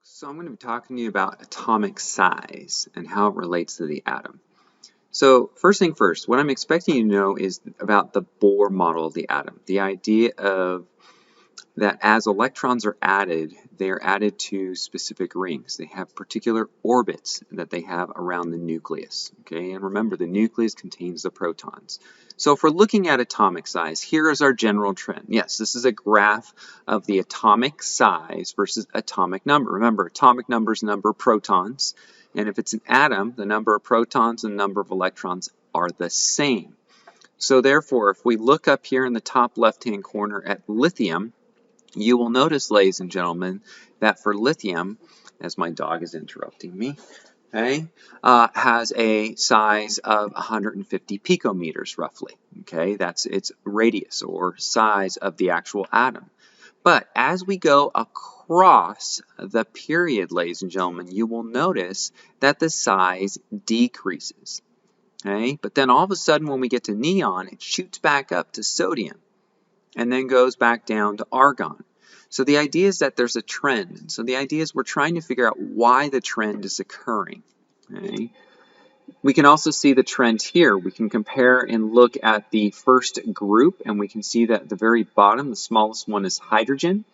So I'm going to be talking to you about atomic size and how it relates to the atom. So first thing first, what I'm expecting you to know is about the Bohr model of the atom. The idea of that as electrons are added, they are added to specific rings. They have particular orbits that they have around the nucleus. Okay, and remember the nucleus contains the protons. So if we're looking at atomic size, here is our general trend. Yes, this is a graph of the atomic size versus atomic number. Remember, atomic number is the number of protons, and if it's an atom, the number of protons and the number of electrons are the same. So therefore, if we look up here in the top left-hand corner at lithium, you will notice, ladies and gentlemen, that for lithium, as my dog is interrupting me, okay, has a size of 150 picometers roughly. Okay, that's its radius or size of the actual atom. But as we go across the period, ladies and gentlemen, you will notice that the size decreases. Okay, but then all of a sudden when we get to neon, it shoots back up to sodium and then goes back down to argon. So the idea is that there's a trend. So the idea is we're trying to figure out why the trend is occurring. Okay? We can also see the trend here. We can compare and look at the first group, and we can see that at the very bottom, the smallest one is hydrogen.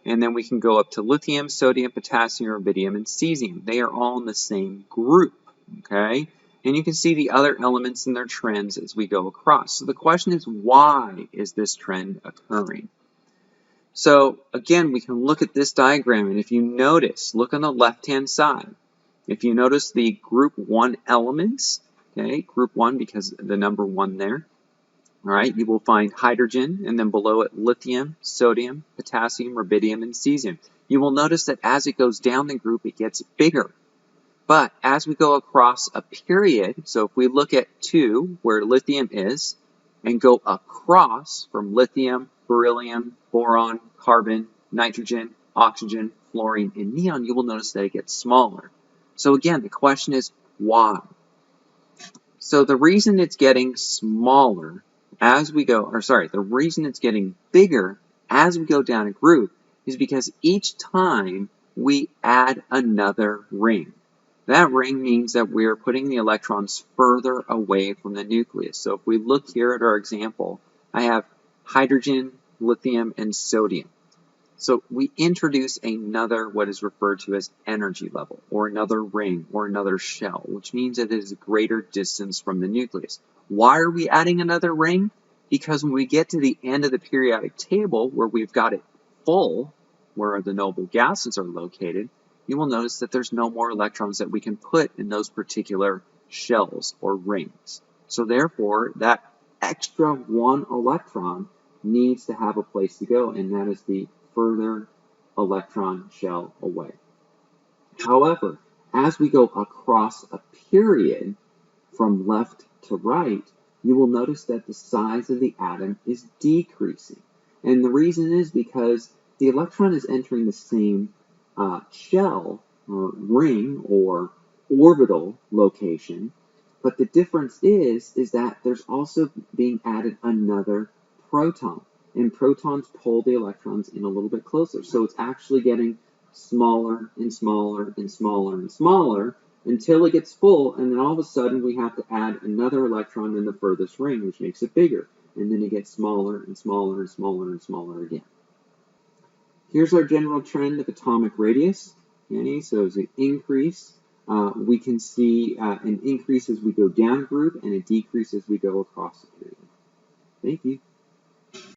And then we can go up to lithium, sodium, potassium, rubidium, and cesium. They are all in the same group. Okay? And you can see the other elements and their trends as we go across. So the question is, why is this trend occurring? So again, we can look at this diagram, and if you notice, look on the left-hand side. If you notice the group 1 elements, okay, group 1 because the number 1 there, all right, you will find hydrogen, and then below it lithium, sodium, potassium, rubidium, and cesium. You will notice that as it goes down the group, it gets bigger. But as we go across a period, so if we look at 2, where lithium is, and go across from lithium, beryllium, boron, carbon, nitrogen, oxygen, fluorine, and neon, you will notice that it gets smaller. So again, the question is, why? So the reason it's getting smaller as we go, the reason it's getting bigger as we go down a group is because each time we add another ring. That ring means that we're putting the electrons further away from the nucleus. So if we look here at our example, I have hydrogen, lithium, and sodium. So we introduce another, what is referred to as energy level, or another ring, or another shell, which means that it is a greater distance from the nucleus. Why are we adding another ring? Because when we get to the end of the periodic table, where we've got it full, where the noble gases are located, you will notice that there's no more electrons that we can put in those particular shells or rings. So therefore, that extra 1 electron needs to have a place to go, and that is the further electron shell away. However, as we go across a period from left to right, you will notice that the size of the atom is decreasing. And the reason is because the electron is entering the same shell or ring or orbital location, but the difference is that there's also being added another proton, and protons pull the electrons in a little bit closer, so it's actually getting smaller and smaller and smaller and smaller until it gets full, and then all of a sudden we have to add another electron in the furthest ring, which makes it bigger, and then it gets smaller and smaller and smaller and smaller again. Here's our general trend of atomic radius. Okay, so as it increase, we can see an increase as we go down a group and a decrease as we go across the period. Thank you.